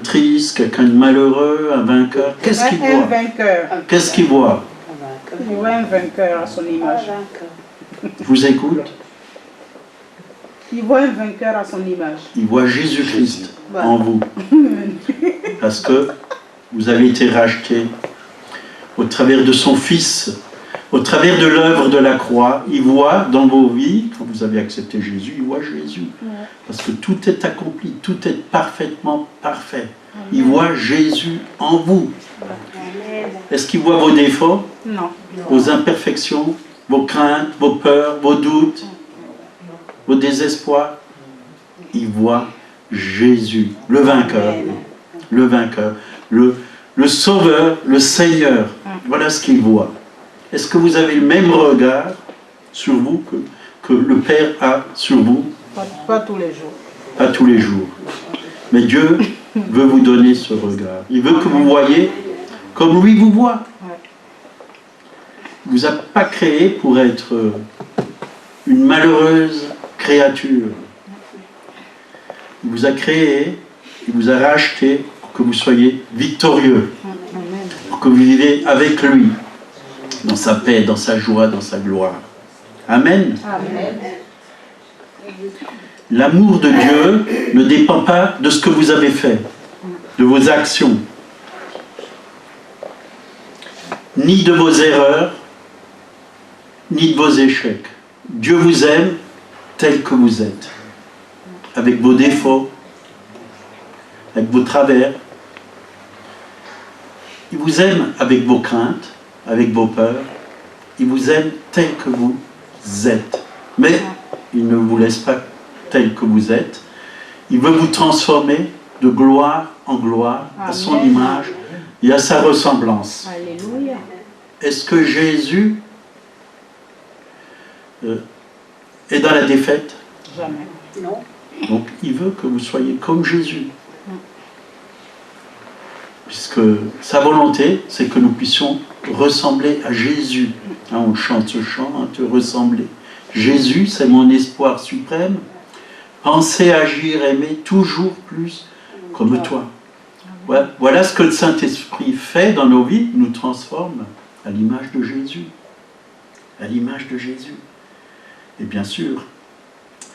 triste, quelqu'un de malheureux, un vainqueur. Qu'est-ce qu'il voit? Un vainqueur. Qu'est-ce qu'il voit? Il voit un vainqueur à son image. Je vous écoute. Il voit un vainqueur à son image. Il voit Jésus-Christ en vous. Parce que vous avez été racheté au travers de son Fils, au travers de l'œuvre de la croix. Il voit dans vos vies, quand vous avez accepté Jésus, il voit Jésus. Parce que tout est accompli, tout est parfaitement parfait. Il voit Jésus en vous. Est-ce qu'il voit vos défauts? Non. Vos imperfections, vos craintes, vos peurs, vos doutes, vos désespoirs? Il voit Jésus, le vainqueur, le sauveur, le Seigneur. Voilà ce qu'il voit. Est-ce que vous avez le même regard sur vous que le Père a sur vous? Pas tous les jours. Pas tous les jours. Mais Dieu veut vous donner ce regard. Il veut que vous voyez comme lui vous voit. Il ne vous a pas créé pour être une malheureuse créature. Il vous a créé, il vous a racheté pour que vous soyez victorieux, pour que vous viviez avec lui, dans sa paix, dans sa joie, dans sa gloire. Amen. Amen. L'amour de Dieu ne dépend pas de ce que vous avez fait, de vos actions, ni de vos erreurs, ni de vos échecs. Dieu vous aime tel que vous êtes, avec vos défauts, avec vos travers. Il vous aime avec vos craintes, avec vos peurs. Il vous aime tel que vous êtes. Mais il ne vous laisse pas tel que vous êtes. Il veut vous transformer de gloire en gloire, à son image et à sa ressemblance. Alléluia. Est-ce que Jésus est dans la défaite? Jamais. Non. Donc il veut que vous soyez comme Jésus. Puisque sa volonté, c'est que nous puissions ressembler à Jésus. Hein, on chante ce chant, hein, te ressembler. Jésus, c'est mon espoir suprême. Penser, agir, aimer toujours plus comme toi. Voilà ce que le Saint-Esprit fait dans nos vies, nous transforme à l'image de Jésus. À l'image de Jésus. Et bien sûr,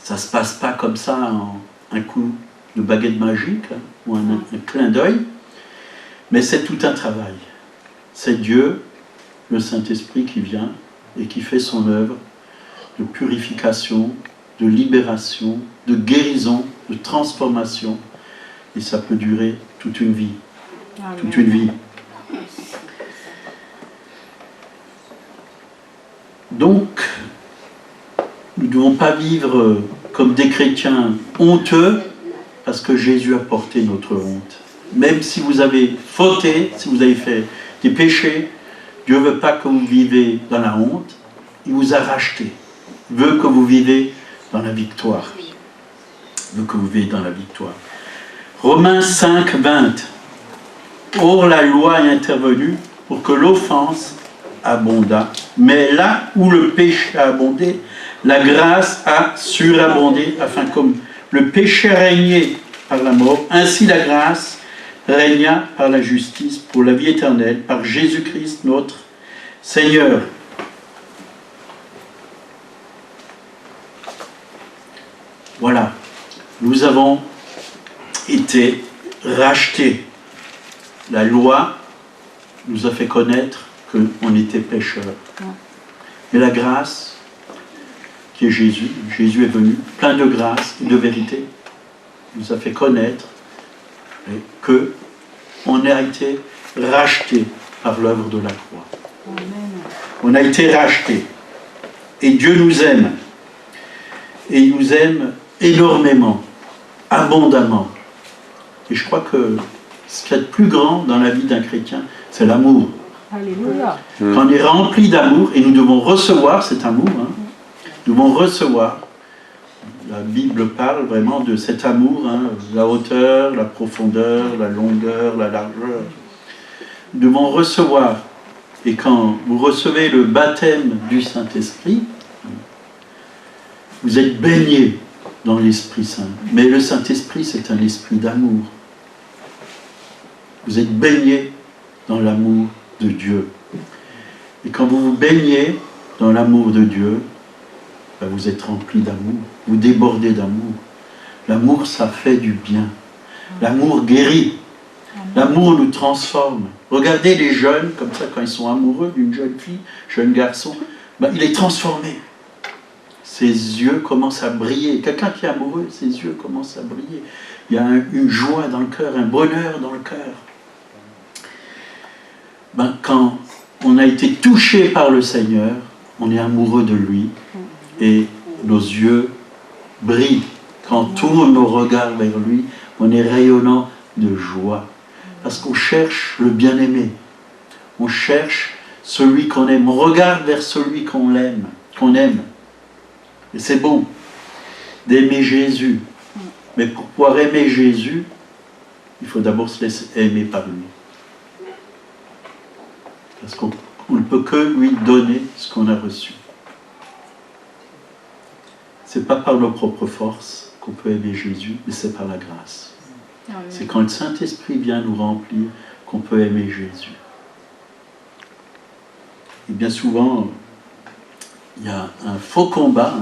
ça ne se passe pas comme ça en un coup de baguette magique, hein, ou un clin d'œil, mais c'est tout un travail. C'est Dieu, le Saint-Esprit qui vient et qui fait son œuvre de purification, de libération, de guérison, de transformation. Et ça peut durer toute une vie. Amen. Toute une vie. Donc, nous ne devons pas vivre comme des chrétiens honteux parce que Jésus a porté notre honte. Même si vous avez fauté, si vous avez fait des péchés, Dieu ne veut pas que vous vivez dans la honte. Il vous a racheté. Il veut que vous vivez dans la victoire. Il veut que vous viviez dans la victoire. Romains 5, 20. Or, la loi est intervenue pour que l'offense abondât. Mais là où le péché a abondé, la grâce a surabondé, afin comme le péché régnait par la mort, ainsi la grâce régna par la justice pour la vie éternelle, par Jésus-Christ notre Seigneur. Voilà, nous avons été rachetés. La loi nous a fait connaître qu'on était pécheurs. Mais la grâce, qui est Jésus, Jésus est venu, plein de grâce et de vérité, nous a fait connaître qu'on a été racheté par l'œuvre de la croix. Amen. On a été racheté. Et Dieu nous aime. Et il nous aime énormément, abondamment. Et je crois que ce qu'il y a de plus grand dans la vie d'un chrétien, c'est l'amour. Alléluia. Quand on est rempli d'amour, et nous devons recevoir cet amour, hein, nous devons recevoir. La Bible parle vraiment de cet amour, hein, la hauteur, la profondeur, la longueur, la largeur. Nous devons recevoir. Et quand vous recevez le baptême du Saint-Esprit, vous êtes baignés dans l'Esprit Saint. Mais le Saint-Esprit, c'est un esprit d'amour. Vous êtes baignés dans l'amour de Dieu. Et quand vous vous baignez dans l'amour de Dieu, ben vous êtes remplis d'amour, vous débordez d'amour. L'amour, ça fait du bien. L'amour guérit. L'amour nous transforme. Regardez les jeunes, comme ça, quand ils sont amoureux d'une jeune fille, jeune garçon, ben, il est transformé. Ses yeux commencent à briller. Quelqu'un qui est amoureux, ses yeux commencent à briller. Il y a une joie dans le cœur, un bonheur dans le cœur. Ben, quand on a été touché par le Seigneur, on est amoureux de lui et nos yeux brillent. Quand on tourne nos regards vers lui, on est rayonnant de joie. Parce qu'on cherche le bien-aimé. On cherche celui qu'on aime. On regarde vers celui qu'on aime. Et c'est bon d'aimer Jésus. Mais pour pouvoir aimer Jésus, il faut d'abord se laisser aimer par lui. Parce qu'on ne peut que lui donner ce qu'on a reçu. Ce n'est pas par nos propres forces qu'on peut aimer Jésus, mais c'est par la grâce. C'est quand le Saint-Esprit vient nous remplir qu'on peut aimer Jésus. Et bien souvent, il y a un faux combat,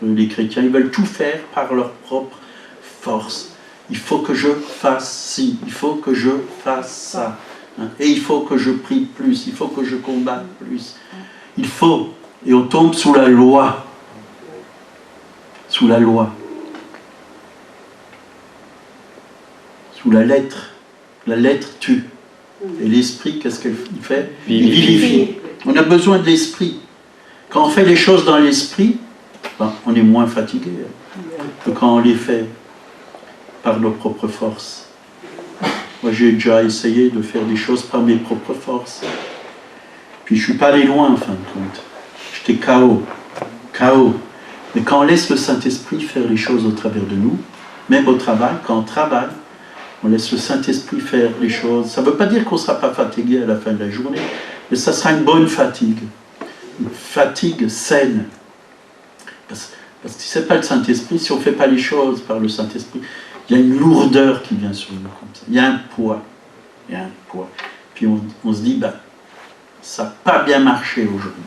que les chrétiens, ils veulent tout faire par leur propre force. Il faut que je fasse ci, il faut que je fasse ça. Et il faut que je prie plus, il faut que je combatte plus. Il faut, et on tombe sous la loi. Sous la loi. Sous la lettre. La lettre tue. Et l'esprit, qu'est-ce qu'il fait? Il vivifie. On a besoin de l'esprit. Quand on fait les choses dans l'esprit, ben, on est moins fatigué que quand on les fait par nos propres forces. Moi, j'ai déjà essayé de faire des choses par mes propres forces. Puis je ne suis pas allé loin, en fin de compte. J'étais KO. KO. Mais quand on laisse le Saint-Esprit faire les choses au travers de nous, même au travail, quand on travaille, on laisse le Saint-Esprit faire les choses. Ça ne veut pas dire qu'on ne sera pas fatigué à la fin de la journée, mais ça sera une bonne fatigue. Une fatigue saine. Parce que si ce n'est pas le Saint-Esprit, si on ne fait pas les choses par le Saint-Esprit, il y a une lourdeur qui vient sur nous comme ça. Il y a un poids. Il y a un poids. Puis on se dit, ben, ça n'a pas bien marché aujourd'hui.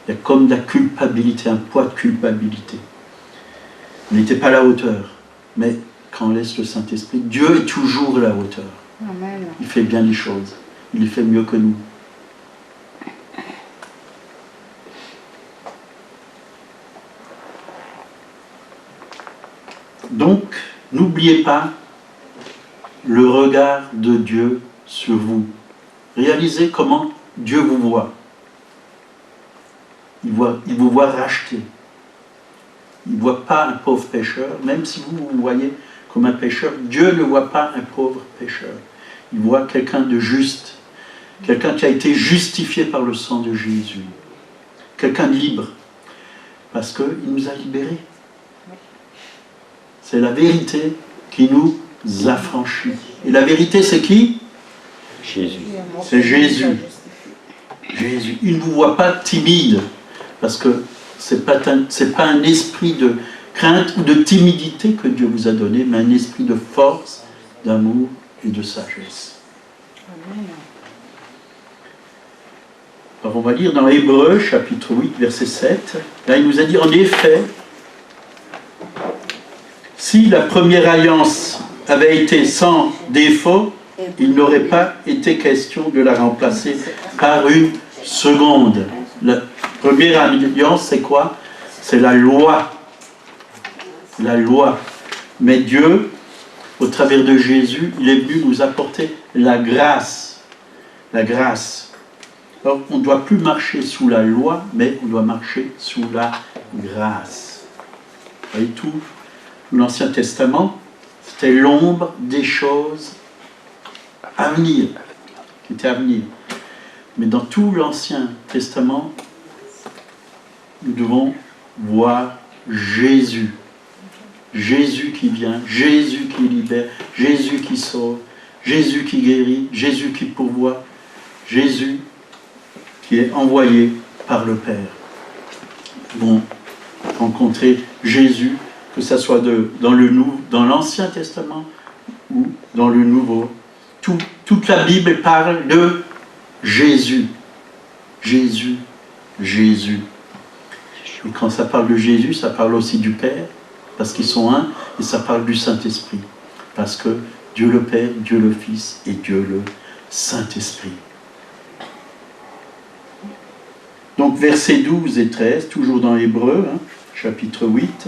Il y a comme de la culpabilité, un poids de culpabilité. On n'était pas à la hauteur. Mais quand on laisse le Saint-Esprit, Dieu est toujours à la hauteur. Amen. Il fait bien les choses. Il les fait mieux que nous. Donc, n'oubliez pas le regard de Dieu sur vous. Réalisez comment Dieu vous voit. Il vous voit racheté. Il ne voit pas un pauvre pécheur, même si vous vous voyez comme un pécheur. Dieu ne voit pas un pauvre pécheur. Il voit quelqu'un de juste, quelqu'un qui a été justifié par le sang de Jésus, quelqu'un de libre, parce qu'il nous a libérés. C'est la vérité qui nous affranchit. Et la vérité, c'est qui? Jésus. C'est Jésus. Jésus. Il ne vous voit pas timide, parce que ce n'est pas un esprit de crainte ou de timidité que Dieu vous a donné, mais un esprit de force, d'amour et de sagesse. Amen. Alors on va lire dans Hébreux, chapitre 8, verset 7. Là, il nous a dit, en effet, si la première alliance avait été sans défaut, il n'aurait pas été question de la remplacer par une seconde. La première alliance, c'est quoi? C'est la loi. La loi. Mais Dieu, au travers de Jésus, il est venu nous apporter la grâce. La grâce. Alors, on ne doit plus marcher sous la loi, mais on doit marcher sous la grâce. Vous voyez tout? L'Ancien Testament, c'était l'ombre des choses à venir, qui étaient à venir. Mais dans tout l'Ancien Testament, nous devons voir Jésus. Jésus qui vient, Jésus qui libère, Jésus qui sauve, Jésus qui guérit, Jésus qui pourvoit, Jésus qui est envoyé par le Père. Nous devons rencontrer Jésus, que ce soit dans l'Ancien Testament ou dans le Nouveau. Toute la Bible parle de Jésus. Jésus, Jésus. Et quand ça parle de Jésus, ça parle aussi du Père, parce qu'ils sont un, et ça parle du Saint-Esprit, parce que Dieu le Père, Dieu le Fils et Dieu le Saint-Esprit. Donc versets 12 et 13, toujours dans Hébreux, chapitre 8,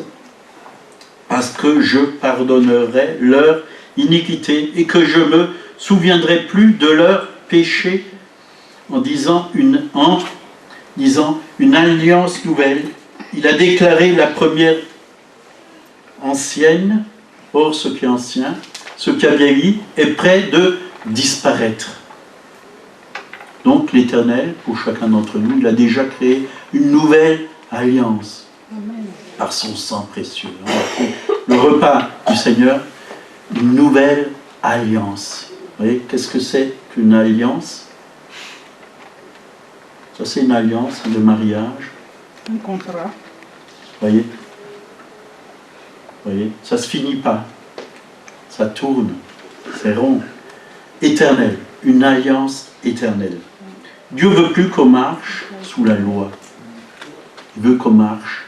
« Parce que je pardonnerai leur iniquité et que je me souviendrai plus de leur péché en disant une alliance nouvelle. Il a déclaré la première ancienne, or ce qui est ancien, ce qui a vieilli, est prêt de disparaître. » Donc l'Éternel, pour chacun d'entre nous, il a déjà créé une nouvelle alliance. Amen. Par son sang précieux. Le repas du Seigneur, une nouvelle alliance. Vous voyez, qu'est-ce que c'est qu'une alliance? Ça, c'est une alliance de mariage. Un contrat. Voyez, ça ne se finit pas. Ça tourne. C'est rond. Éternel. Une alliance éternelle. Dieu ne veut plus qu'on marche sous la loi. Il veut qu'on marche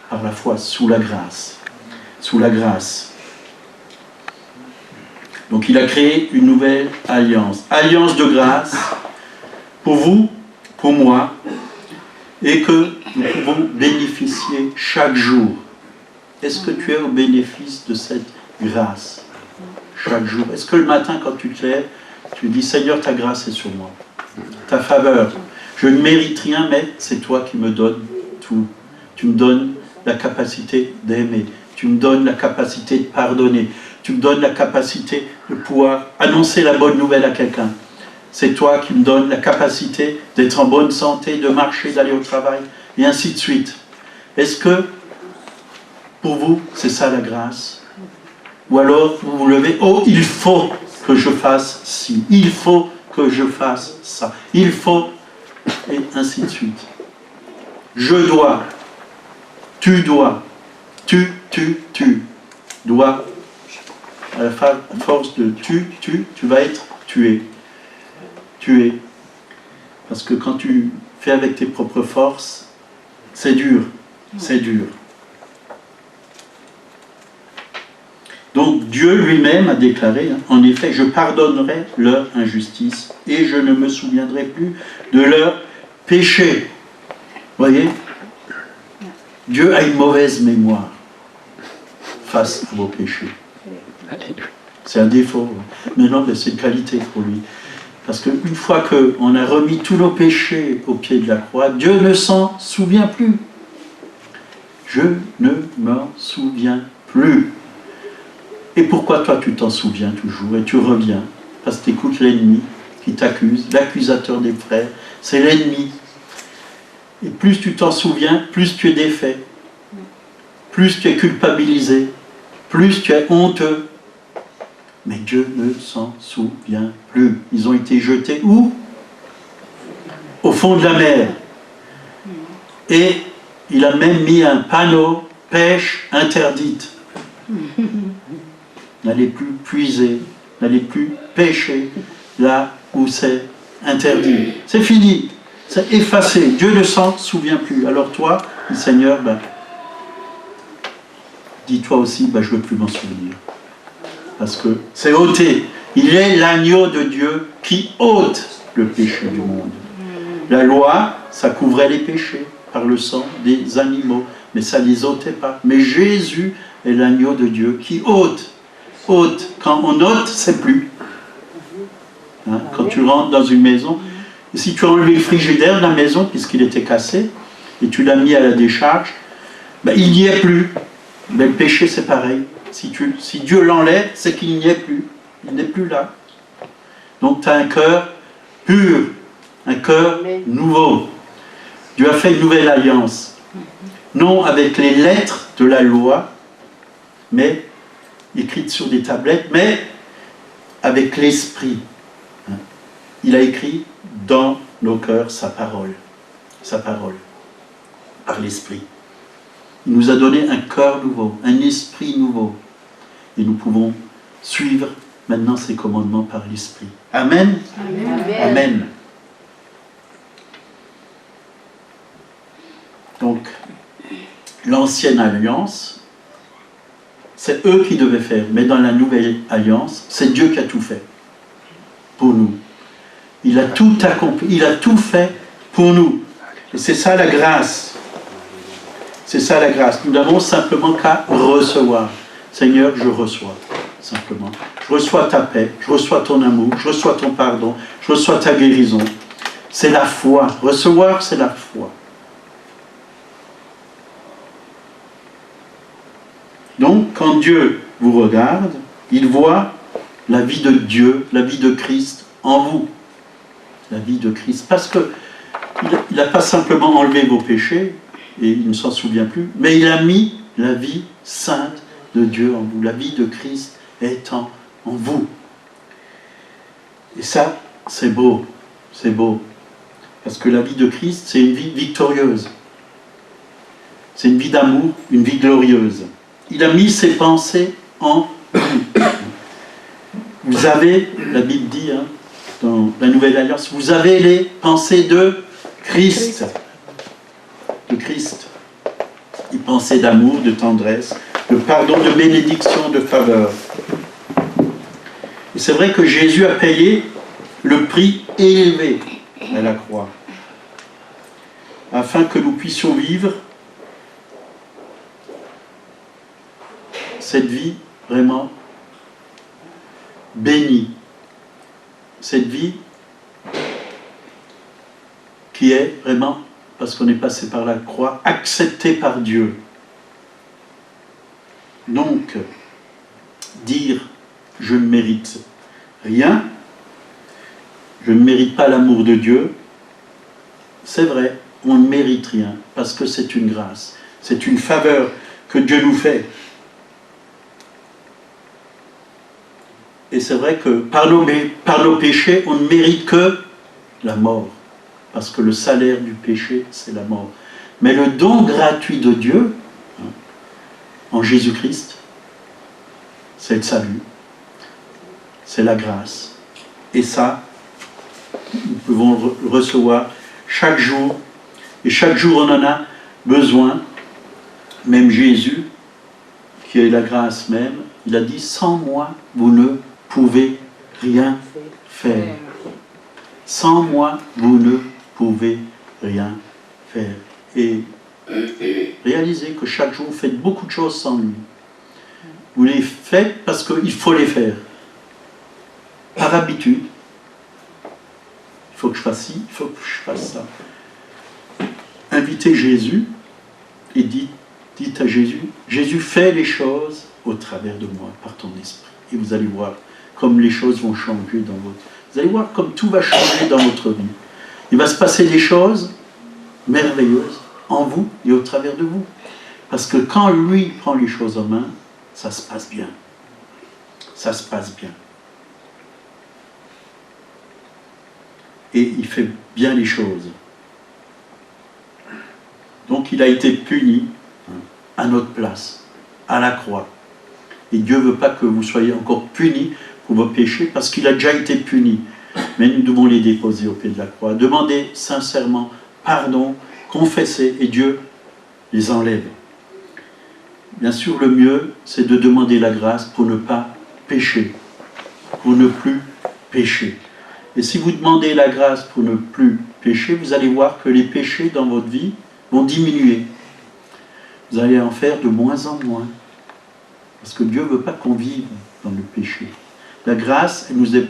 par la foi sous la grâce. Sous la grâce. Donc il a créé une nouvelle alliance. Alliance de grâce pour vous, pour moi, et que nous pouvons bénéficier chaque jour. Est-ce que tu es au bénéfice de cette grâce chaque jour? Est-ce que le matin, quand tu te lèves, tu dis, Seigneur, ta grâce est sur moi, ta faveur. Je ne mérite rien, mais c'est toi qui me donnes tout. Tu me donnes la capacité d'aimer. Tu me donnes la capacité de pardonner. Tu me donnes la capacité de pouvoir annoncer la bonne nouvelle à quelqu'un. C'est toi qui me donnes la capacité d'être en bonne santé, de marcher, d'aller au travail, et ainsi de suite. Est-ce que, pour vous, c'est ça la grâce? Ou alors, vous vous levez, oh, il faut que je fasse ci, il faut que je fasse ça, il faut, et ainsi de suite. Je dois, tu dois, tu dois, à la force de tu vas être tué. Tué. Parce que quand tu fais avec tes propres forces, c'est dur, c'est dur. Donc Dieu lui-même a déclaré, en effet, je pardonnerai leur injustice et je ne me souviendrai plus de leur péché. Vous voyez? Dieu a une mauvaise mémoire face à vos péchés. C'est un défaut, mais non, mais c'est une qualité pour lui. Parce qu'une fois qu'on a remis tous nos péchés au pied de la croix, Dieu ne s'en souvient plus. Je ne m'en souviens plus. Et pourquoi toi tu t'en souviens toujours et tu reviens? Parce que tu écoutes l'ennemi qui t'accuse, l'accusateur des frères, c'est l'ennemi. Et plus tu t'en souviens, plus tu es défait, plus tu es culpabilisé, plus tu es honteux. Mais Dieu ne s'en souvient plus. Ils ont été jetés où? Au fond de la mer. Et il a même mis un panneau, pêche interdite. N'allez plus puiser, n'allez plus pêcher là où c'est interdit. C'est fini, c'est effacé. Dieu ne s'en souvient plus. Alors toi, le Seigneur, dis-toi aussi, je ne veux plus m'en souvenir. Parce que c'est ôté. Il est l'agneau de Dieu qui ôte le péché du monde. La loi, ça couvrait les péchés par le sang des animaux, mais ça ne les ôtait pas. Mais Jésus est l'agneau de Dieu qui ôte. Ôte. Quand on ôte, c'est plus. Quand tu rentres dans une maison, et si tu as enlevé le frigidaire de la maison, puisqu'il était cassé, et tu l'as mis à la décharge, il n'y est plus. Mais le péché, c'est pareil. Si Dieu l'enlève, c'est qu'il n'y est plus. Il n'est plus là. Donc tu as un cœur pur, un cœur nouveau. Dieu a fait une nouvelle alliance. Non avec les lettres de la loi, mais écrites sur des tablettes, mais avec l'esprit. Il a écrit dans nos cœurs sa parole, par l'esprit. Il nous a donné un cœur nouveau, un esprit nouveau. Et nous pouvons suivre maintenant ses commandements par l'Esprit. Amen. Amen. Amen. Donc, l'ancienne alliance, c'est eux qui devaient faire. Mais dans la nouvelle alliance, c'est Dieu qui a tout fait pour nous. Il a tout accompli, il a tout fait pour nous. Et c'est ça la grâce. C'est ça la grâce. Nous n'avons simplement qu'à recevoir. Seigneur, je reçois, simplement. Je reçois ta paix, je reçois ton amour, je reçois ton pardon, je reçois ta guérison. C'est la foi. Recevoir, c'est la foi. Donc, quand Dieu vous regarde, il voit la vie de Dieu, la vie de Christ en vous. La vie de Christ. Parce qu'il n'a pas simplement enlevé vos péchés, et il ne s'en souvient plus, mais il a mis la vie sainte de Dieu en vous. La vie de Christ étant en vous. Et ça, c'est beau. C'est beau. Parce que la vie de Christ, c'est une vie victorieuse. C'est une vie d'amour, une vie glorieuse. Il a mis ses pensées en vous. Vous avez, la Bible dit, hein, dans la Nouvelle Alliance, vous avez les pensées de Christ. De Christ. Les pensées d'amour, de tendresse, de pardon, de bénédiction, de faveur. Et c'est vrai que Jésus a payé le prix élevé à la croix, afin que nous puissions vivre cette vie vraiment bénie, cette vie qui est vraiment, parce qu'on est passé par la croix, acceptée par Dieu. Donc, dire « je ne mérite rien », je ne mérite pas l'amour de Dieu, c'est vrai, on ne mérite rien, parce que c'est une grâce, c'est une faveur que Dieu nous fait. Et c'est vrai que par nos péchés, on ne mérite que la mort. Parce que le salaire du péché, c'est la mort. Mais le don gratuit de Dieu, en Jésus-Christ, c'est le salut. C'est la grâce. Et ça, nous pouvons le recevoir chaque jour. Et chaque jour, on en a besoin. Même Jésus, qui est la grâce même, il a dit « Sans moi, vous ne pouvez rien faire. Sans moi, vous ne pouvez rien faire. » Et réalisez que chaque jour, vous faites beaucoup de choses sans lui. Vous les faites parce qu'il faut les faire. Par habitude. Il faut que je fasse ci, il faut que je fasse ça. Invitez Jésus et dites à Jésus, Jésus, fais les choses au travers de moi, par ton esprit. Et vous allez voir comme les choses vont changer dans votre vie. Vous allez voir comme tout va changer dans votre vie. Il va se passer des choses merveilleuses en vous et au travers de vous. Parce que quand lui prend les choses en main, ça se passe bien. Ça se passe bien. Et il fait bien les choses. Donc il a été puni à notre place, à la croix. Et Dieu ne veut pas que vous soyez encore punis pour vos péchés, parce qu'il a déjà été puni. Mais nous devons les déposer au pied de la croix. Demandez sincèrement pardon, confessez, et Dieu les enlève. Bien sûr, le mieux, c'est de demander la grâce pour ne pas pécher, pour ne plus pécher. Et si vous demandez la grâce pour ne plus pécher, vous allez voir que les péchés dans votre vie vont diminuer. Vous allez en faire de moins en moins. Parce que Dieu ne veut pas qu'on vive dans le péché. La grâce, elle ne nous a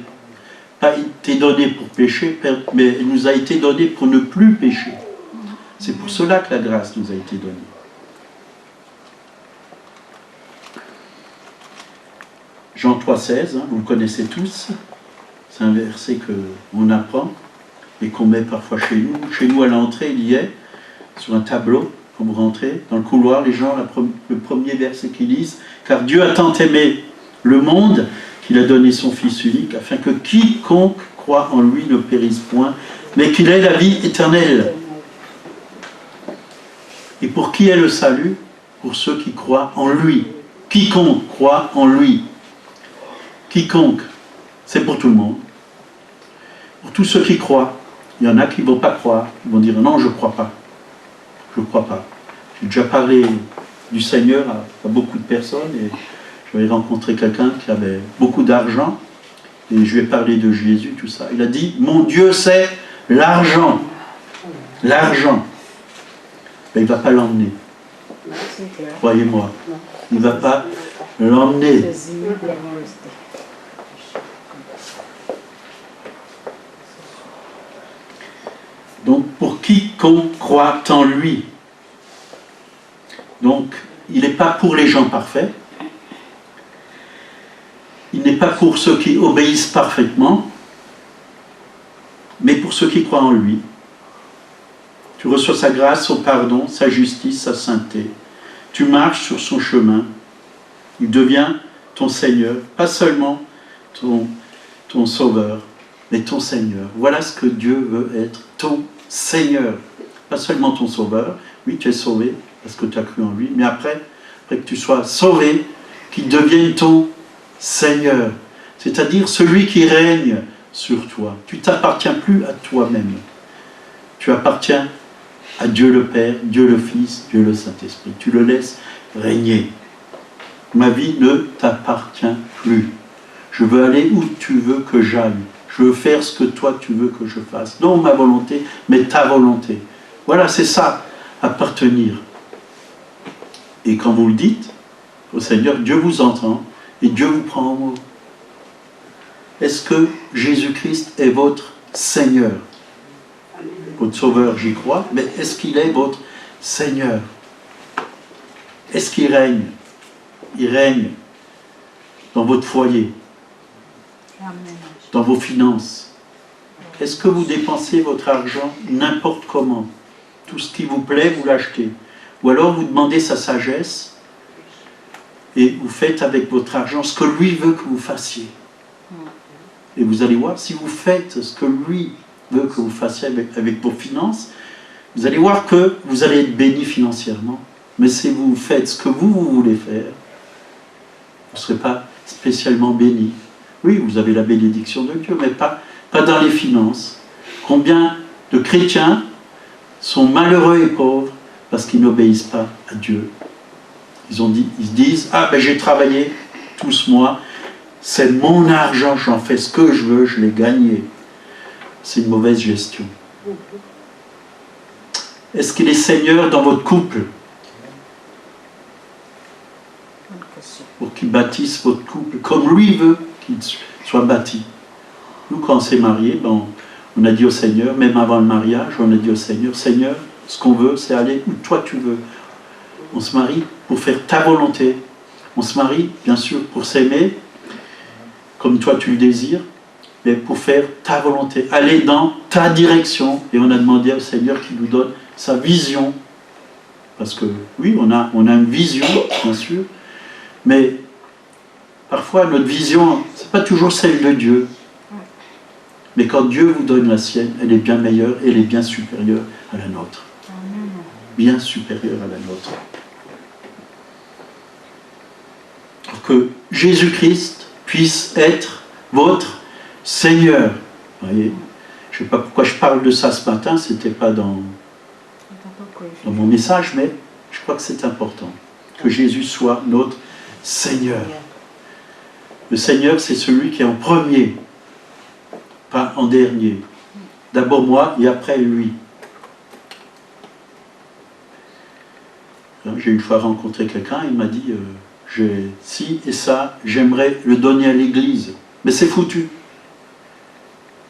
pas été donnée pour pécher, mais elle nous a été donnée pour ne plus pécher. C'est pour cela que la grâce nous a été donnée. Jean 3,16, vous le connaissez tous. C'est un verset qu'on apprend et qu'on met parfois chez nous. Chez nous, à l'entrée, il y est, sur un tableau, quand vous rentrez, dans le couloir, les gens, le premier verset qu'ils lisent, « Car Dieu a tant aimé le monde qu'il a donné son Fils unique, afin que quiconque croit en lui ne périsse point, mais qu'il ait la vie éternelle. » Et pour qui est le salut? Pour ceux qui croient en lui. Quiconque croit en lui. quiconque, c'est pour tout le monde. Pour tous ceux qui croient. Il y en a qui ne vont pas croire. Ils vont dire non, je ne crois pas. Je ne crois pas. J'ai déjà parlé du Seigneur à beaucoup de personnes et j'avais rencontré quelqu'un qui avait beaucoup d'argent et je lui ai parlé de Jésus, tout ça. Il a dit, mon Dieu c'est l'argent. L'argent. Mais il ne va pas l'emmener. Croyez-moi. Il ne va pas l'emmener. Donc, pour quiconque croit en lui. Donc, il n'est pas pour les gens parfaits. Il n'est pas pour ceux qui obéissent parfaitement, mais pour ceux qui croient en lui. Tu reçois sa grâce, son pardon, sa justice, sa sainteté. Tu marches sur son chemin. Il devient ton Seigneur, pas seulement ton Sauveur, mais ton Seigneur. Voilà ce que Dieu veut être, ton Seigneur. Pas seulement ton Sauveur. Oui, tu es sauvé parce que tu as cru en lui, mais après que tu sois sauvé, qu'il devienne ton Seigneur. C'est-à-dire celui qui règne sur toi. Tu ne t'appartiens plus à toi-même. Tu appartiens à Dieu le Père, Dieu le Fils, Dieu le Saint-Esprit. Tu le laisses régner. Ma vie ne t'appartient plus. Je veux aller où tu veux que j'aille. Je veux faire ce que toi tu veux que je fasse. Non ma volonté, mais ta volonté. Voilà, c'est ça, appartenir. Et quand vous le dites au Seigneur, Dieu vous entend et Dieu vous prend en mot. Est-ce que Jésus-Christ est votre Seigneur? Votre Sauveur, j'y crois, mais est-ce qu'il est votre Seigneur? Est-ce qu'il règne? Il règne dans votre foyer, dans vos finances. Est-ce que vous dépensez votre argent n'importe comment? Tout ce qui vous plaît, vous l'achetez. Ou alors vous demandez sa sagesse et vous faites avec votre argent ce que lui veut que vous fassiez. Et vous allez voir, si vous faites ce que lui veut que vous fassiez avec vos finances, vous allez voir que vous allez être béni financièrement. Mais si vous faites ce que vous voulez faire, vous ne serez pas spécialement béni. Oui, vous avez la bénédiction de Dieu, mais pas dans les finances. Combien de chrétiens sont malheureux et pauvres parce qu'ils n'obéissent pas à Dieu? Ils se disent, ah ben j'ai travaillé tout ce mois, c'est mon argent, j'en fais ce que je veux, je l'ai gagné. C'est une mauvaise gestion. Est-ce qu'il est Seigneur dans votre couple? Pour qu'il bâtisse votre couple comme lui veut qu'il soit bâti. Nous, quand on s'est mariés, on a dit au Seigneur, même avant le mariage, on a dit au Seigneur, Seigneur, ce qu'on veut, c'est aller où toi tu veux. On se marie pour faire ta volonté. On se marie, bien sûr, pour s'aimer, comme toi tu le désires, mais pour faire ta volonté, aller dans ta direction. Et on a demandé au Seigneur qu'il nous donne sa vision. Parce que, oui, on a une vision, bien sûr, mais parfois notre vision, ce n'est pas toujours celle de Dieu. Mais quand Dieu vous donne la sienne, elle est bien meilleure, elle est bien supérieure à la nôtre. Bien supérieure à la nôtre. Pour que Jésus-Christ puisse être votre Seigneur. Vous voyez, je ne sais pas pourquoi je parle de ça ce matin, ce n'était pas dans mon message, mais je crois que c'est important. Que Jésus soit notre Seigneur. Le Seigneur, c'est celui qui est en premier, pas en dernier. D'abord moi et après lui. J'ai une fois rencontré quelqu'un, il m'a dit j'ai ci et ça, j'aimerais le donner à l'église, mais c'est foutu.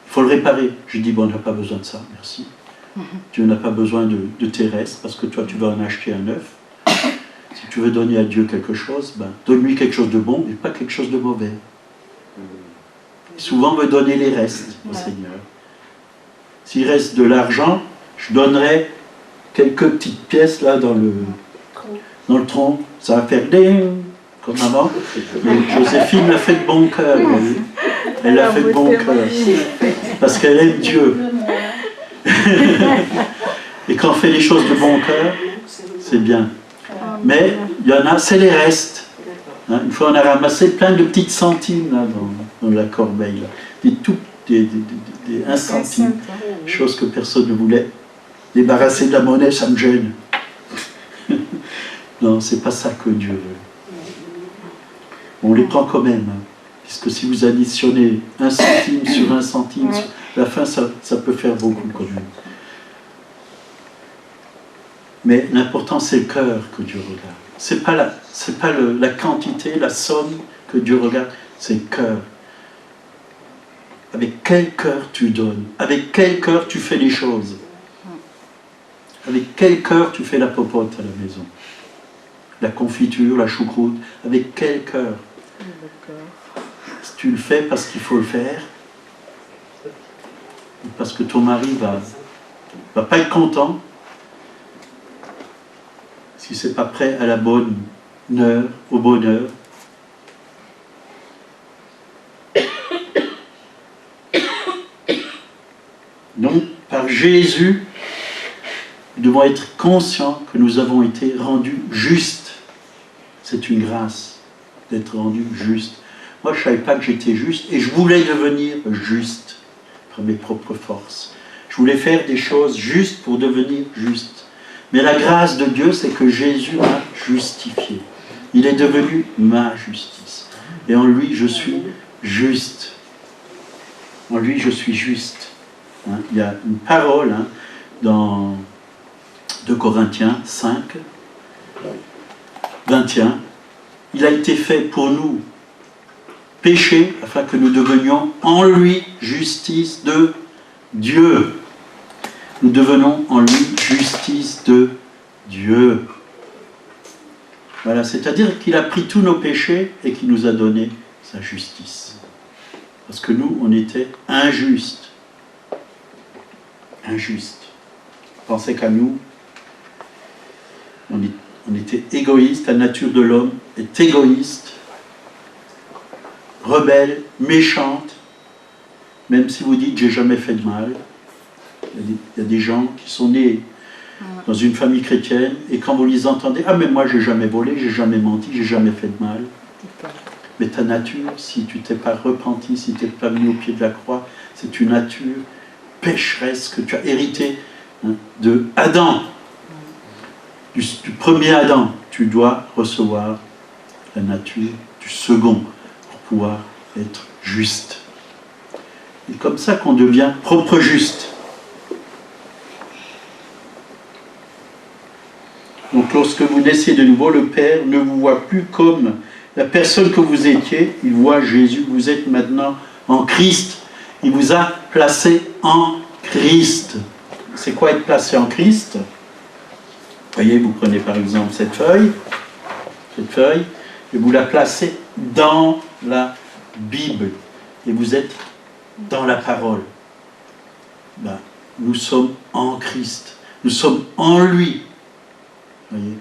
Il faut le réparer. Je dis bon, on n'a pas besoin de ça, merci. Dieu n'a pas besoin de tes restes parce que toi tu vas en acheter un neuf. Si tu veux donner à Dieu quelque chose, donne-lui quelque chose de bon et pas quelque chose de mauvais. Et souvent on veut donner les restes au Seigneur. S'il reste de l'argent, je donnerai quelques petites pièces là dans le tronc. Ça va faire ding comme avant. Mais Joséphine l'a fait de bon cœur. Elle l'a fait de bon cœur. Parce qu'elle aime Dieu. Et quand on fait les choses de bon cœur, c'est bien. Mais il y en a, c'est les restes. Hein, une fois, on a ramassé plein de petites centimes là, dans la corbeille. Là. Des 1 centime, chose que personne ne voulait. Débarrasser de la monnaie, ça me gêne. Non, c'est pas ça que Dieu veut. On les prend quand même. Hein, puisque si vous additionnez 1 centime sur 1 centime, sur la fin, ça peut faire beaucoup quand même. Mais l'important, c'est le cœur que Dieu regarde. C'est pas la quantité, la somme que Dieu regarde, c'est le cœur. Avec quel cœur tu donnes? Avec quel cœur tu fais les choses? Avec quel cœur tu fais la popote à la maison? La confiture, la choucroute, avec quel cœur? Si tu le fais parce qu'il faut le faire, ou parce que ton mari va pas être content, si c'est pas prêt à la bonne heure, au bonheur. Donc, par Jésus, nous devons être conscients que nous avons été rendus justes. C'est une grâce d'être rendu juste. Moi, je ne savais pas que j'étais juste et je voulais devenir juste par mes propres forces. Je voulais faire des choses justes pour devenir juste. Mais la grâce de Dieu, c'est que Jésus m'a justifié. Il est devenu ma justice. Et en lui, je suis juste. En lui, je suis juste. Hein, il y a une parole dans 2 Corinthiens 5, 21. Il a été fait pour nous péché, afin que nous devenions en lui justice de Dieu. Nous devenons en lui justice de Dieu. Voilà, c'est-à-dire qu'il a pris tous nos péchés et qu'il nous a donné sa justice. Parce que nous, on était injustes. Injustes. Pensez qu'à nous, on était égoïstes, la nature de l'homme est égoïste, rebelle, méchante, même si vous dites « j'ai jamais fait de mal ». Il y a des gens qui sont nés dans une famille chrétienne et quand vous les entendez, ah mais moi j'ai jamais volé, j'ai jamais menti, j'ai jamais fait de mal. Mais ta nature, si tu t'es pas repenti, si tu n'es pas mis au pied de la croix, c'est une nature pécheresse que tu as héritée de Adam, du premier Adam. Tu dois recevoir la nature du second pour pouvoir être juste. C'est comme ça qu'on devient propre juste. Donc lorsque vous naissez de nouveau, le Père ne vous voit plus comme la personne que vous étiez, il voit Jésus, vous êtes maintenant en Christ. Il vous a placé en Christ. C'est quoi être placé en Christ? Vous voyez, vous prenez par exemple cette feuille, et vous la placez dans la Bible. Et vous êtes dans la parole. Ben, nous sommes en Christ. Nous sommes en lui. Voyez.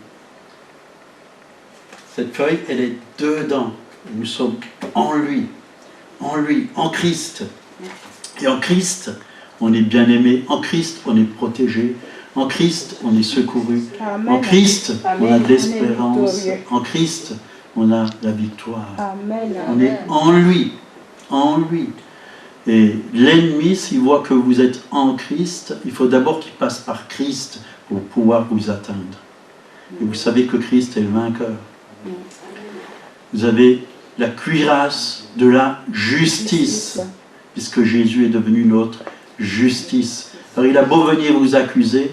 Cette feuille, elle est dedans. Nous sommes en lui, en Christ. Et en Christ, on est bien aimé. En Christ, on est protégé. En Christ, on est secouru. Amen. En Christ, on a de l'espérance. En Christ, on a la victoire. Amen. On est en lui, en lui. Et l'ennemi, s'il voit que vous êtes en Christ, il faut d'abord qu'il passe par Christ pour pouvoir vous atteindre. Et vous savez que Christ est le vainqueur. Vous avez la cuirasse de la justice, puisque Jésus est devenu notre justice. Alors il a beau venir vous accuser,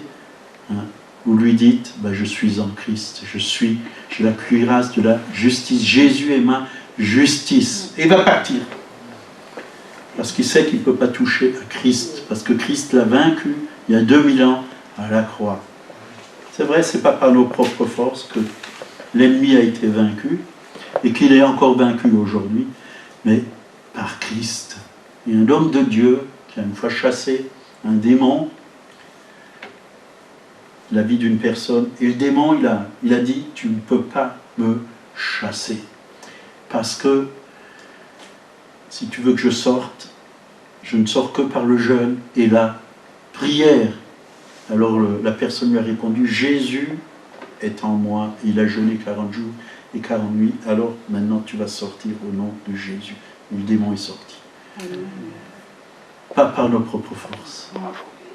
vous lui dites, ben, je suis en Christ, j'ai la cuirasse de la justice. Jésus est ma justice. Et il va partir. Parce qu'il sait qu'il ne peut pas toucher à Christ, parce que Christ l'a vaincu il y a 2000 ans à la croix. C'est vrai, ce n'est pas par nos propres forces que l'ennemi a été vaincu et qu'il est encore vaincu aujourd'hui, mais par Christ. Et un homme de Dieu qui a une fois chassé un démon, la vie d'une personne, et le démon, il a dit, tu ne peux pas me chasser, parce que si tu veux que je sorte, je ne sors que par le jeûne et la prière. Alors la personne lui a répondu, Jésus est en moi, il a jeûné 40 jours et 40 nuits, alors maintenant tu vas sortir au nom de Jésus. Et le démon est sorti. Pas par nos propres forces,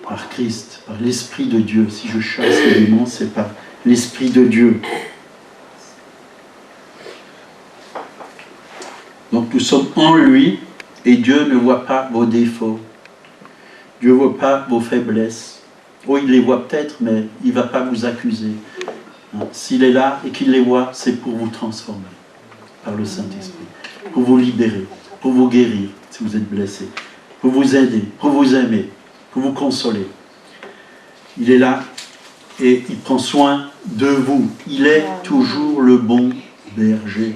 par Christ, par l'Esprit de Dieu. Si je chasse les démons, c'est par l'Esprit de Dieu. Donc nous sommes en lui et Dieu ne voit pas vos défauts. Dieu ne voit pas vos faiblesses. Oh, il les voit peut-être, mais il ne va pas vous accuser. S'il est là et qu'il les voit, c'est pour vous transformer par le Saint-Esprit, pour vous libérer, pour vous guérir si vous êtes blessé, pour vous aider, pour vous aimer, pour vous consoler. Il est là et il prend soin de vous. Il est toujours le bon berger.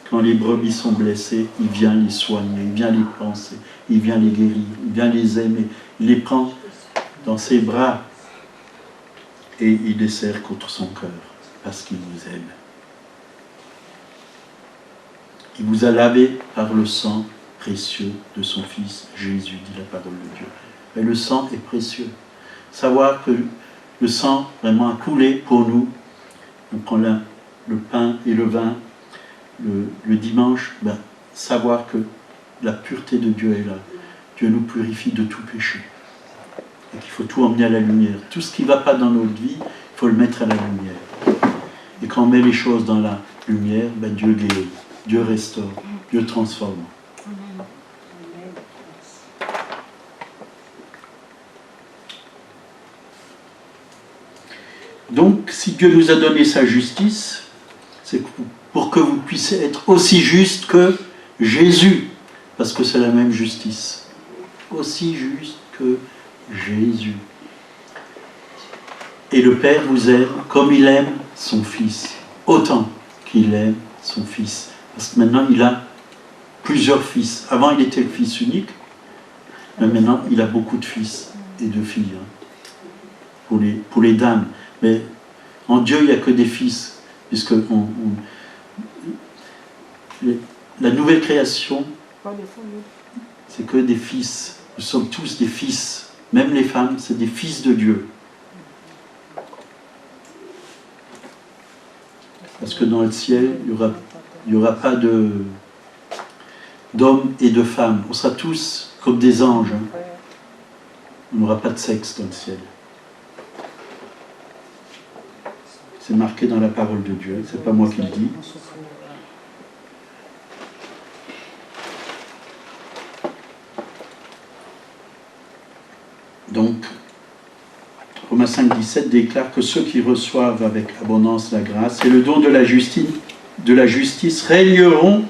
Quand les brebis sont blessées, il vient les soigner, il vient les penser, il vient les guérir, il vient les aimer. Il les prend dans ses bras et il les serre contre son cœur parce qu'il vous aime. Il vous a lavé par le sang précieux de son Fils Jésus, dit la parole de Dieu. Mais le sang est précieux. Savoir que le sang vraiment a coulé pour nous. On prend le pain et le vin le dimanche, savoir que la pureté de Dieu est là. Dieu nous purifie de tout péché. Et qu'il faut tout emmener à la lumière. Tout ce qui ne va pas dans notre vie, il faut le mettre à la lumière. Et quand on met les choses dans la lumière, Dieu guérit, Dieu restaure, Dieu transforme. Donc, si Dieu nous a donné sa justice, c'est pour que vous puissiez être aussi juste que Jésus, parce que c'est la même justice. Aussi juste que Jésus. Et le Père vous aime comme il aime son Fils, autant qu'il aime son Fils. Parce que maintenant, il a plusieurs fils. Avant, il était le Fils unique, mais maintenant, il a beaucoup de fils et de filles. Pour les dames. Mais en Dieu, il n'y a que des fils, puisque la nouvelle création, c'est que des fils. Nous sommes tous des fils. Même les femmes, c'est des fils de Dieu. Parce que dans le ciel, il n'y aura pas d'hommes et de femmes. On sera tous comme des anges. On n'aura pas de sexe dans le ciel. C'est marqué dans la parole de Dieu, c'est pas moi qui le dis. Donc, Romains 5, 17 déclare que ceux qui reçoivent avec abondance la grâce et le don de la justice régneront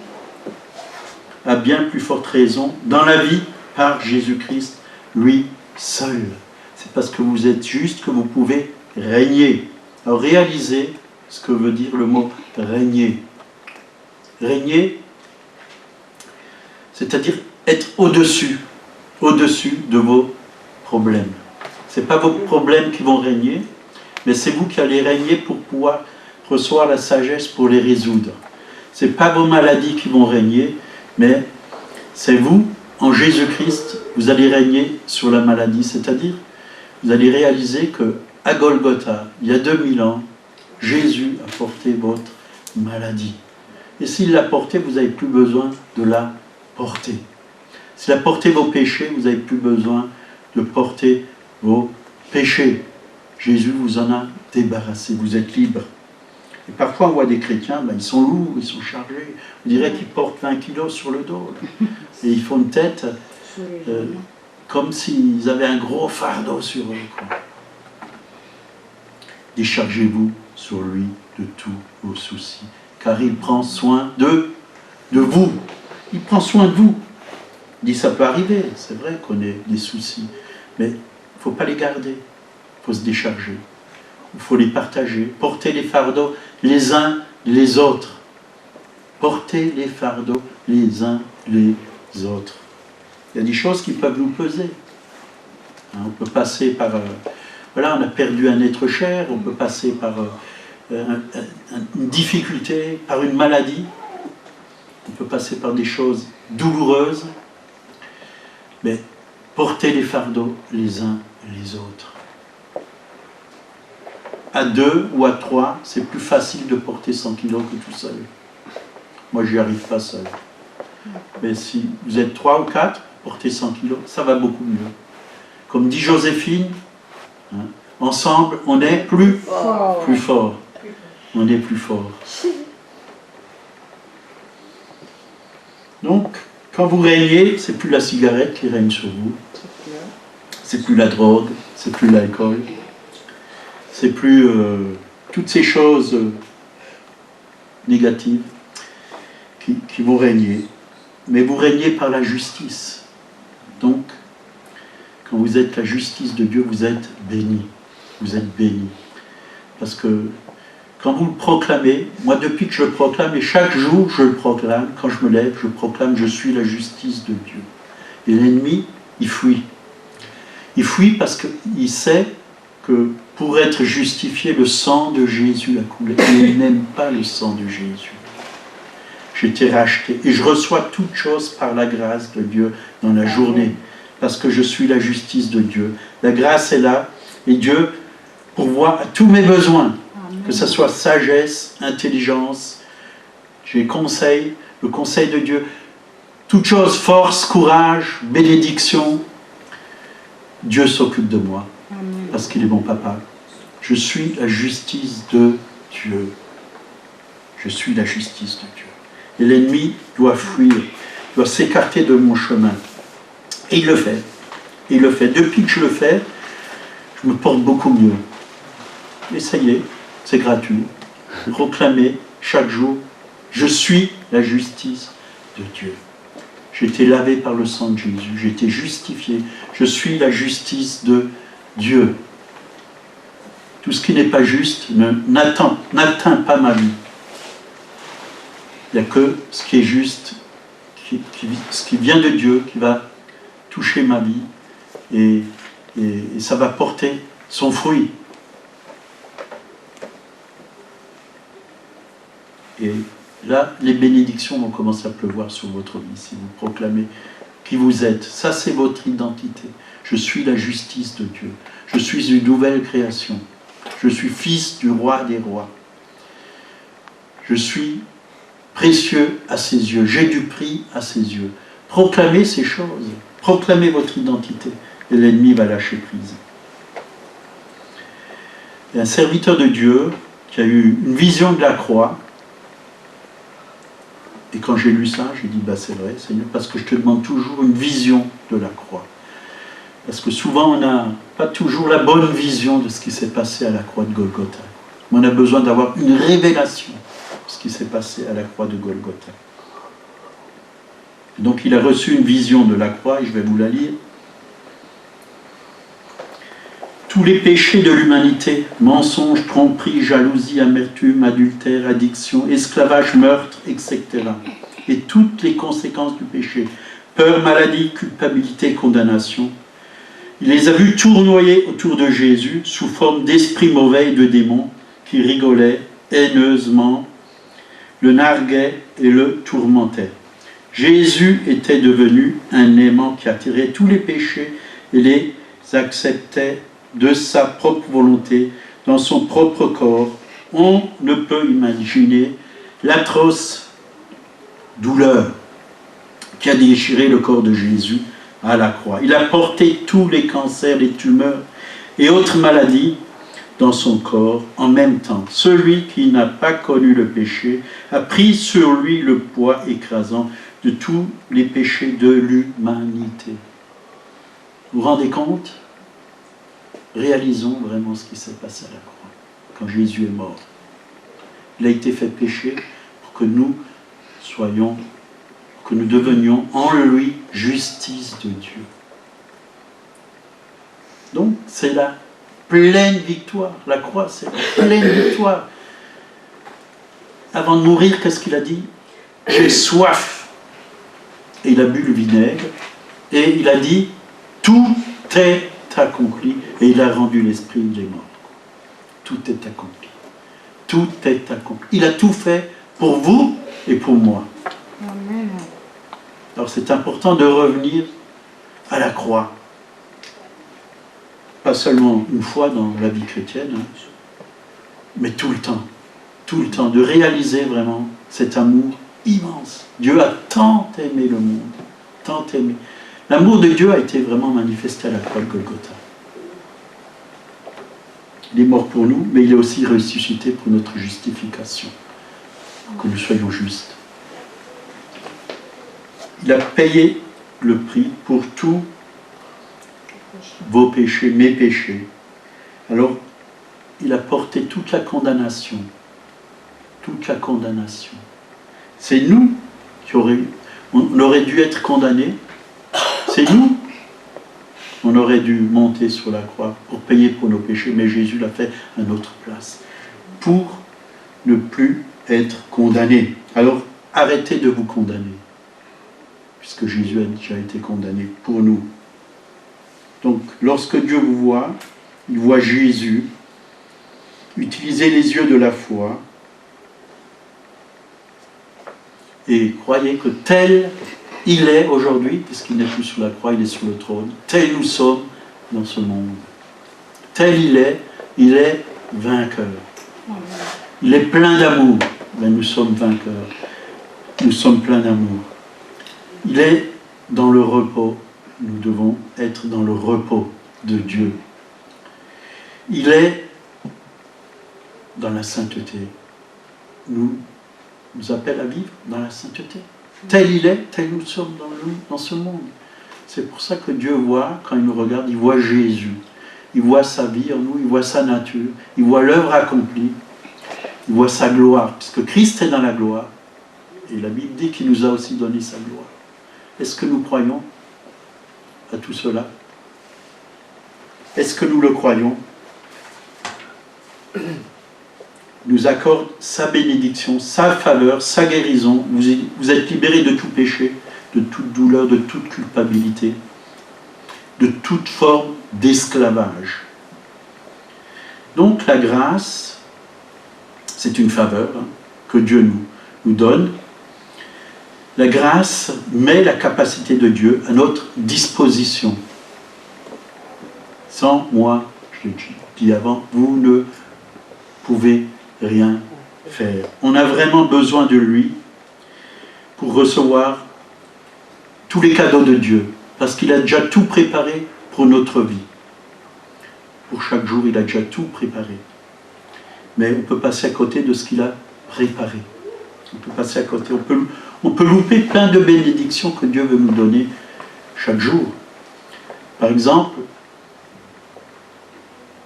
à bien plus forte raison dans la vie par Jésus-Christ, lui seul. C'est parce que vous êtes juste que vous pouvez régner. Alors réalisez ce que veut dire le mot régner. Régner, c'est-à-dire être au-dessus de vos problèmes. Ce n'est pas vos problèmes qui vont régner, mais c'est vous qui allez régner pour pouvoir recevoir la sagesse pour les résoudre. Ce n'est pas vos maladies qui vont régner, mais c'est vous, en Jésus-Christ, vous allez régner sur la maladie. C'est-à-dire, vous allez réaliser que à Golgotha, il y a 2000 ans, Jésus a porté votre maladie. Et s'il l'a portée, vous n'avez plus besoin de la porter. S'il a porté vos péchés, vous n'avez plus besoin de porter vos péchés. Jésus vous en a débarrassé, vous êtes libre. Et parfois on voit des chrétiens, ils sont lourds, ils sont chargés. On dirait qu'ils portent 20 kilos sur le dos. Et ils font une tête comme s'ils avaient un gros fardeau sur eux. Déchargez-vous sur lui de tous vos soucis, car il prend soin de vous. Il prend soin de vous. Il dit, ça peut arriver, c'est vrai qu'on ait des soucis, mais il ne faut pas les garder, il faut se décharger, il faut les partager, porter les fardeaux les uns les autres. Porter les fardeaux les uns les autres. Il y a des choses qui peuvent nous peser. On peut passer par... voilà, on a perdu un être cher, on peut passer par une difficulté, par une maladie, on peut passer par des choses douloureuses, mais porter les fardeaux les uns les autres. à 2 ou à 3, c'est plus facile de porter 100 kilos que tout seul. Moi, je n'y arrive pas seul. Mais si vous êtes 3 ou 4, porter 100 kilos, ça va beaucoup mieux. Comme dit Joséphine, hein, ensemble, on est plus fort. On est plus fort. Donc, quand vous régnez, c'est plus la cigarette qui règne sur vous. C'est plus la drogue, c'est plus l'alcool. C'est plus toutes ces choses négatives qui vont régner. Mais vous régnez par la justice. Donc, quand vous êtes la justice de Dieu, vous êtes bénis. Vous êtes bénis. Parce que quand vous le proclamez, moi depuis que je le proclame, et chaque jour je le proclame, quand je me lève, je proclame, je suis la justice de Dieu. Et l'ennemi, il fuit. Il fuit parce qu'il sait que pour être justifié, le sang de Jésus a coulé. Et il n'aime pas le sang de Jésus. J'ai été racheté. Et je reçois toutes choses par la grâce de Dieu dans la journée. Parce que je suis la justice de Dieu. La grâce est là. Et Dieu pourvoit à tous mes besoins. Que ce soit sagesse, intelligence, j'ai conseil, le conseil de Dieu. Toutes choses, force, courage, bénédiction. Dieu s'occupe de moi. Parce qu'il est mon papa. Je suis la justice de Dieu. Je suis la justice de Dieu. Et l'ennemi doit fuir, doit s'écarter de mon chemin. Et il le fait. Il le fait. Depuis que je le fais, je me porte beaucoup mieux. Essayez, c'est gratuit. Proclamez chaque jour, je suis la justice de Dieu. J'ai été lavé par le sang de Jésus, j'ai été justifié. Je suis la justice de Dieu. Tout ce qui n'est pas juste n'atteint pas ma vie. Il n'y a que ce qui est juste, ce qui vient de Dieu, qui va toucher ma vie et ça va porter son fruit. Et là, les bénédictions vont commencer à pleuvoir sur votre vie si vous proclamez qui vous êtes. Ça, c'est votre identité. Je suis la justice de Dieu. Je suis une nouvelle création. Je suis fils du roi des rois. Je suis précieux à ses yeux. J'ai du prix à ses yeux. Proclamez ces choses. Proclamez votre identité. Et l'ennemi va lâcher prise. Il y a un serviteur de Dieu qui a eu une vision de la croix. Et quand j'ai lu ça, j'ai dit, c'est vrai, Seigneur, parce que je te demande toujours une vision de la croix. Parce que souvent, on n'a pas toujours la bonne vision de ce qui s'est passé à la croix de Golgotha. Mais on a besoin d'avoir une révélation de ce qui s'est passé à la croix de Golgotha. Et donc, il a reçu une vision de la croix, et je vais vous la lire. Tous les péchés de l'humanité, mensonges, tromperies, jalousie, amertume, adultère, addiction, esclavage, meurtre, etc. Et toutes les conséquences du péché, peur, maladie, culpabilité, condamnation. Il les a vus tournoyer autour de Jésus sous forme d'esprits mauvais et de démons qui rigolaient haineusement, le narguaient et le tourmentaient. Jésus était devenu un aimant qui attirait tous les péchés et les acceptait de sa propre volonté, dans son propre corps. On ne peut imaginer l'atroce douleur qui a déchiré le corps de Jésus à la croix. Il a porté tous les cancers, les tumeurs et autres maladies dans son corps en même temps. Celui qui n'a pas connu le péché a pris sur lui le poids écrasant de tous les péchés de l'humanité. Vous vous rendez compte ? Réalisons vraiment ce qui s'est passé à la croix, quand Jésus est mort. Il a été fait péché pour que nous soyons, que nous devenions en lui justice de Dieu. Donc, c'est la pleine victoire. La croix, c'est la pleine victoire. Avant de mourir, qu'est-ce qu'il a dit ? J'ai soif. Et il a bu le vinaigre, et il a dit, tout est accompli, et il a rendu l'esprit des morts. Tout est accompli. Tout est accompli. Il a tout fait pour vous et pour moi. Amen. Alors c'est important de revenir à la croix. Pas seulement une fois dans la vie chrétienne, mais tout le temps, de réaliser vraiment cet amour immense. Dieu a tant aimé le monde, tant aimé. L'amour de Dieu a été vraiment manifesté à la croix de Golgotha. Il est mort pour nous, mais il est aussi ressuscité pour notre justification, pour que nous soyons justes. Il a payé le prix pour tous vos péchés, mes péchés. Alors, il a porté toute la condamnation. Toute la condamnation. C'est nous qui on aurait dû être condamnés. C'est nous. On aurait dû monter sur la croix pour payer pour nos péchés, mais Jésus l'a fait à notre place. Pour ne plus être condamné. Alors, arrêtez de vous condamner. Puisque Jésus a déjà été condamné pour nous. Donc, lorsque Dieu vous voit, il voit Jésus. Utilisez les yeux de la foi. Et croyez que tel il est aujourd'hui, puisqu'il n'est plus sur la croix, il est sur le trône. Tel nous sommes dans ce monde. Tel il est vainqueur. Il est plein d'amour. Mais nous sommes vainqueurs. Nous sommes pleins d'amour. Il est dans le repos. Nous devons être dans le repos de Dieu. Il est dans la sainteté. Nous appelle à vivre dans la sainteté. Tel il est, tel nous sommes dans ce monde. C'est pour ça que Dieu voit, quand il nous regarde, il voit Jésus. Il voit sa vie en nous, il voit sa nature, il voit l'œuvre accomplie, il voit sa gloire, puisque Christ est dans la gloire. Et la Bible dit qu'il nous a aussi donné sa gloire. Est-ce que nous croyons à tout cela? Est-ce que nous le croyons? Nous accorde sa bénédiction, sa faveur, sa guérison. Vous êtes libérés de tout péché, de toute douleur, de toute culpabilité, de toute forme d'esclavage. Donc la grâce, c'est une faveur que Dieu nous donne. La grâce met la capacité de Dieu à notre disposition. Sans moi, je l'ai dit avant, vous ne pouvez rien faire. On a vraiment besoin de lui pour recevoir tous les cadeaux de Dieu, parce qu'il a déjà tout préparé pour notre vie. Pour chaque jour, il a déjà tout préparé. Mais on peut passer à côté de ce qu'il a préparé. On peut passer à côté. On peut louper plein de bénédictions que Dieu veut nous donner chaque jour. Par exemple,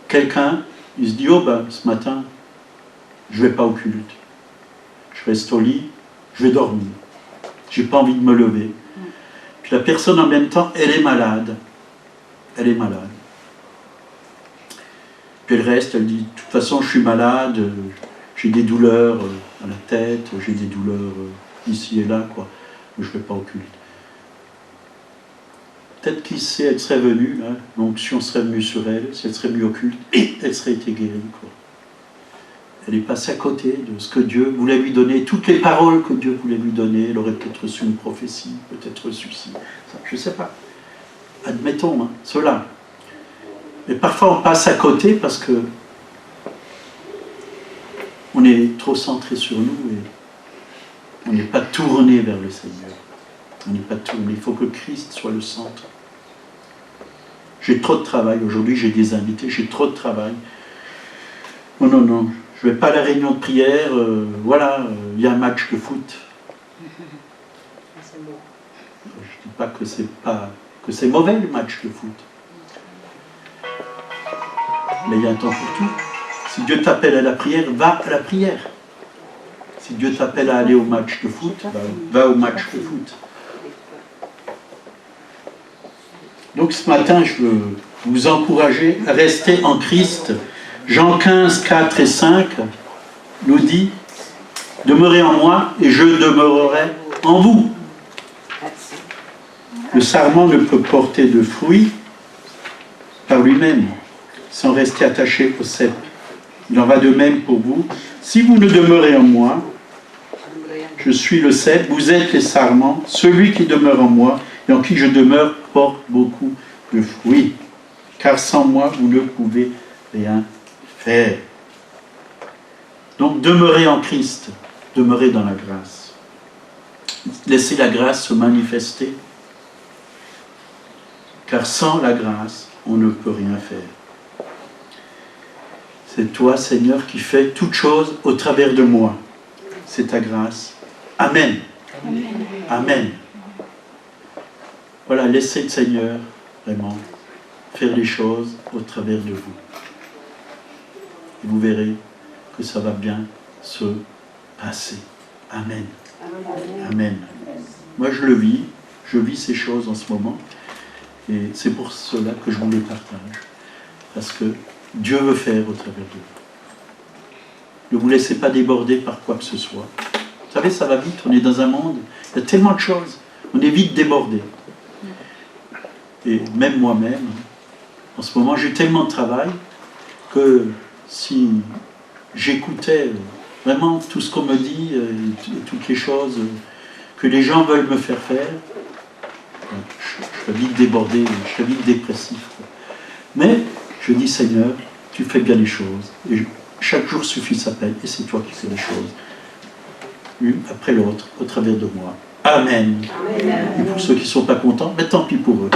quelqu'un, il se dit, oh ben, ce matin, je ne vais pas au culte. Je reste au lit, je vais dormir. Je n'ai pas envie de me lever. Puis la personne en même temps, elle est malade. Elle est malade. Puis elle reste, elle dit, de toute façon je suis malade, j'ai des douleurs à la tête, j'ai des douleurs ici et là, quoi. Mais je ne vais pas au culte. Peut-être qui sait, elle serait venue, hein, l'onction serait venue sur elle, si elle serait venue au culte, et elle serait été guérie, quoi. Elle est passée à côté de ce que Dieu voulait lui donner, toutes les paroles que Dieu voulait lui donner. Elle aurait peut-être reçu une prophétie, peut-être reçu ci, ça, je ne sais pas. Admettons, hein, cela. Mais parfois on passe à côté parce que on est trop centré sur nous et on n'est pas tourné vers le Seigneur. On n'est pas tourné. Il faut que Christ soit le centre. J'ai trop de travail. Aujourd'hui, j'ai des invités. J'ai trop de travail. Non, non, non. Je ne vais pas à la réunion de prière. Voilà, il y a un match de foot. Je ne dis pas que c'est mauvais le match de foot. Mais il y a un temps pour tout. Si Dieu t'appelle à la prière, va à la prière. Si Dieu t'appelle à aller au match de foot, va au match de foot. Donc ce matin, je veux vous encourager à rester en Christ. Jean 15, 4 et 5 nous dit « Demeurez en moi et je demeurerai en vous ». Le sarment ne peut porter de fruits par lui-même, sans rester attaché au cep. Il en va de même pour vous. Si vous ne demeurez en moi, je suis le cep, vous êtes les sarments, celui qui demeure en moi et en qui je demeure porte beaucoup de fruits. Car sans moi, vous ne pouvez rien faire. Donc demeurer en Christ, demeurer dans la grâce. Laisser la grâce se manifester. Car sans la grâce, on ne peut rien faire. C'est toi, Seigneur, qui fais toutes choses au travers de moi. C'est ta grâce. Amen. Amen. Amen. Voilà, laissez le Seigneur, vraiment, faire les choses au travers de vous. Et vous verrez que ça va bien se passer. Amen. Amen. Moi, je le vis. Je vis ces choses en ce moment. Et c'est pour cela que je vous les partage. Parce que Dieu veut faire au travers de vous. Ne vous laissez pas déborder par quoi que ce soit. Vous savez, ça va vite. On est dans un monde, il y a tellement de choses. On est vite débordé. Et même moi-même, en ce moment, j'ai tellement de travail que si j'écoutais vraiment tout ce qu'on me dit, et toutes les choses que les gens veulent me faire faire, je serais vite débordé, je serais vite dépressif. Mais je dis, Seigneur, tu fais bien les choses. Et chaque jour suffit sa peine, et c'est toi qui fais les choses. L'une après l'autre, au travers de moi. Amen. Amen. Et pour ceux qui ne sont pas contents, mais tant pis pour eux.